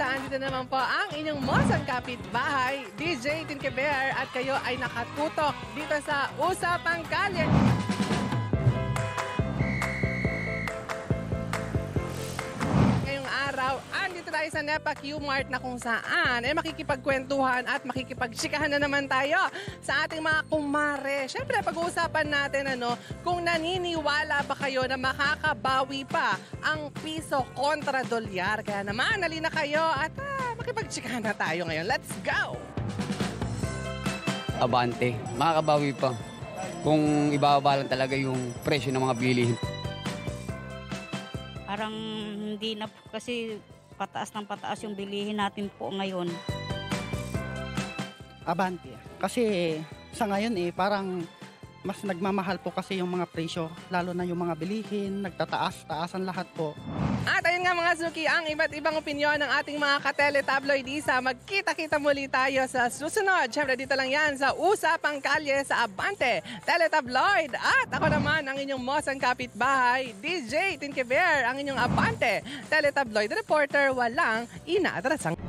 andito naman po ang inyong mosang kapitbahay, DJ Tinke Bear, at kayo ay nakatutok dito sa Usapang Kalye. Ngayong araw, andito tayo sa NEPA Q-Mart na kung saan makikipagkwentuhan at makikipagtsikahan na naman tayo sa ating mga kumare. Siyempre, pag-uusapan natin kung naniniwala ba kayo na makakabawi pa ang piso kontra dolyar. Kaya naman, halina kayo at makipagtsikahan na tayo ngayon. Let's go! Abante, makakabawi pa kung ibababa lang talaga yung presyo ng mga bilihin. Parang hindi na po kasi pataas ng pataas yung bilihin natin po ngayon. Abante. Kasi sa ngayon parang mas nagmamahal po kasi yung mga presyo, lalo na yung mga bilihin, nagtataas-taasan lahat po. At ayun nga mga Suki, ang iba't ibang opinyon ng ating mga katele-tabloidisa. Magkita-kita muli tayo sa susunod. Siyempre dito lang yan sa Usapang Kalye sa Abante Teletabloid. At ako naman ang inyong mosang kapitbahay, DJ Tinke Bear, ang inyong Abante Teletabloid reporter, walang inaatrasang.